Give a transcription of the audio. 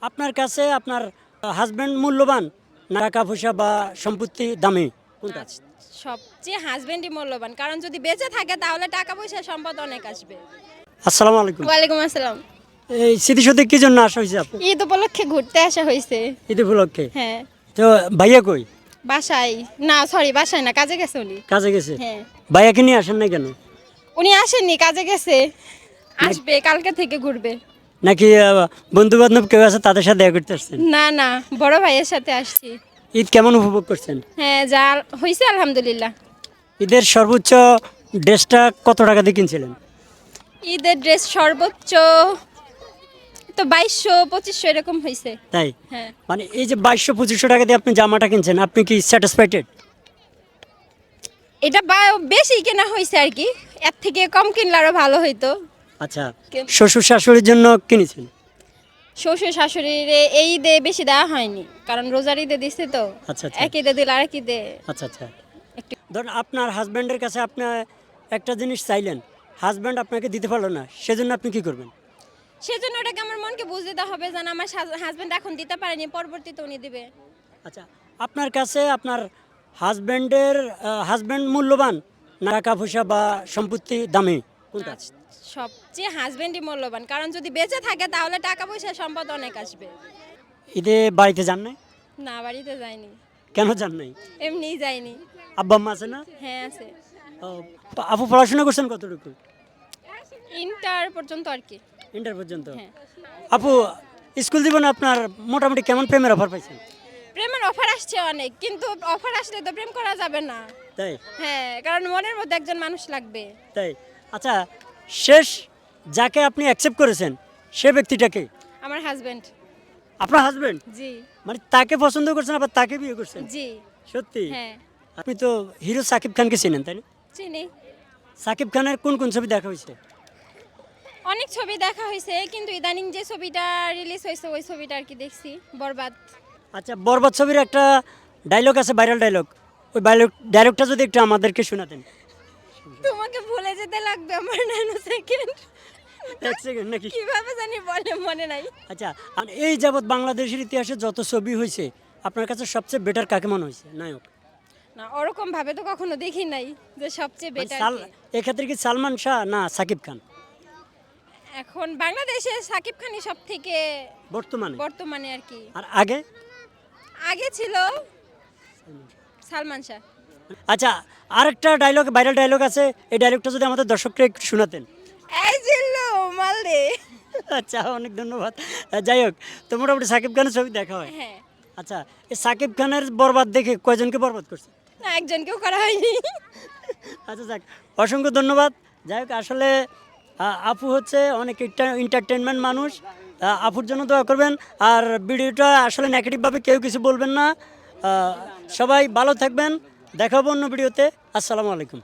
আপনার কাছে আপনার হাজবেন্ড মূল্যবান না টাকা পয়সা বা সম্পত্তি দামি কোনটা? সবচেয়ে হাজবেন্ডই মূল্যবান, কারণ যদি বেঁচে থাকে তাহলে টাকা পয়সা সম্পদ অনেক আসবে। আসসালামু আলাইকুম। ওয়ালাইকুম আসসালাম। এই স্মৃতিসৌধে কি জন্য আসা হয়েছে আপু? ঈদ উপলক্ষে ঘুরতে আসা হয়েছে। ঈদ উপলক্ষে? হ্যাঁ। তো ভাইয়া কই? বাসায় না, সরি বাসায় না, কাজে গেছে উনি। কাজে গেছে? হ্যাঁ। ভাইয়াকে নিয়ে আসেন না কেন? উনি আসেননি, কাজে গেছে, আসবে কালকে থেকে ঘুরবে। নাকি বন্ধু বান্ধব কেউ আছে তাদের সাথে দেখা করতে আসছেন? না না, বড় ভাইয়ের সাথে আসছি। ঈদ কেমন উপভোগ করছেন? হ্যাঁ, যা হয়েছে আলহামদুলিল্লাহ। ঈদের সর্বোচ্চ ড্রেসটা কত টাকা দিয়ে কিনছিলেন? ঈদের ড্রেস সর্বোচ্চ তো 2200-2500 এরকম হয়েছে। তাই? হ্যাঁ। মানে এই যে 2200-2500 টাকা দিয়ে আপনি জামাটা কিনছেন, আপনি কি স্যাটিসফাইড? এটা বেশি কেনা হয়েছে আর কি, এর থেকে কম কিনলে আরো ভালো হইতো। আচ্ছা, শ্বশুর শাশুড়ির জন্য কিনেছেন? শ্বশুর শাশুড়ির এই ঈদে বেশি দেওয়া হয়নি, কারণ রোজার ঈদে দিচ্ছে তো। আচ্ছা আচ্ছা এক ঈদে দিল, আরেক ঈদে আচ্ছা আচ্ছা। ধরুন আপনার হাজব্যান্ডের কাছে আপনি একটা জিনিস চাইলেন, হাজব্যান্ড আপনাকে দিতে পারলো না, সেজন্য আপনি কি করবেন? সেজন্য ওটাকে আমার মনকে বুঝ দিতে হবে যেন আমার হাজবেন্ড এখন দিতে পারেনি, পরবর্তীতে উনি দিবে। আচ্ছা, আপনার কাছে আপনার হাজব্যান্ড মূল্যবান না টাকা পয়সা বা সম্পত্তি দামি কোনটা? সবচেয়ে হাজবেন্ডই মূল্যবান, কারণ যদি বেঁচে থাকে তাহলে টাকা পয়সা সম্পদ অনেক আসবে। ঈদে বাড়িতে যান নাই? না, বাড়িতে যাইনি। কেন যান নাই? এমনিই যাইনি। আব্বা আম্মা আছে না? হ্যাঁ আছে। ও, আপু পড়াশোনা করছেন কতটুকু? ইন্টার পর্যন্ত আর কি। ইন্টার পর্যন্ত? হ্যাঁ। আপু, স্কুল জীবনে আপনার মোটামুটি কেমন প্রেমের অফার পাইছেন? প্রেমের অফার আসছে অনেক, কিন্তু অফার আসলে তো প্রেম করা যাবে না। তাই? হ্যাঁ, কারণ মনের মধ্যে একজন মানুষ লাগবে। তাই? আচ্ছা, শেষ যাকে আপনি অ্যাকসেপ্ট করেছেন সে ব্যক্তিটাকে? আমার হাজবেন্ড। আপনার হাজবেন্ড? জি। মানে তাকে পছন্দ করছেন আবার তাকে বিয়ে করছেন? জি। সত্যি? হ্যাঁ। আপনি তো হিরো সাকিব খানকে চিনেন তাই না? চিনি। সাকিব খানের কোন কোন ছবি দেখা হয়েছে? অনেক ছবি দেখা হয়েছে, কিন্তু ইদানিং যে ছবিটা রিলিজ হয়েছে ওই ছবিটা আর কি দেখছি, বরবাদ। আচ্ছা, বরবাদ ছবির একটা ডায়লগ আছে, ভাইরাল ডায়লগ, ওই ডায়লগটা যদি একটু আমাদেরকে শোনাতেন। তোমাকে ভুলে যেতে লাগবে আমার ন্যানো সেকেন্ড। এক সেকেন্ড নাকি? কিভাবে জানি বলে মনে নাই। আচ্ছা, আর এই যাবৎ বাংলাদেশের ইতিহাসে যত ছবি হয়েছে আপনার কাছে সবচেয়ে বেটার কাকে মনে হয়েছে নায়ক? না, ওরকম ভাবে তো কখনো দেখি নাই যে সবচেয়ে মানে বেটার। এক্ষেত্রে কি সালমান শাহ না সাকিব খান এখন বাংলাদেশে সাকিব খানই সব থেকে বর্তমানে? বর্তমানে আর কি। আর আগে? আগে ছিল সালমান শাহ। আচ্ছা, আরেকটা ডায়লগ, ভাইরাল ডায়লগ আছে, এই ডায়লগটা যদি আমাদের দর্শককে একটু শোনাতেন। এই জিল্লু মালদে। আচ্ছা, অনেক ধন্যবাদ। যাই হোক, তো মোটামুটি সাকিব খানের ছবি দেখা হয়? হ্যাঁ। আচ্ছা, এই সাকিব খানের বরবাদ দেখে কয়জনকে বরবাদ করছে? না, একজনকেও করা হয়নি। আচ্ছা যাক, অসংখ্য ধন্যবাদ। যাই হোক, আসলে আপু হচ্ছে অনেক এন্টারটেনমেন্ট মানুষ। আপুর জন্য দোয়া করবেন। আর ভিডিওটা আসলে নেগেটিভভাবে কেউ কিছু বলবেন না। সবাই ভালো থাকবেন, দেখা হবে অন্য ভিডিওতে। আসসালামু আলাইকুম।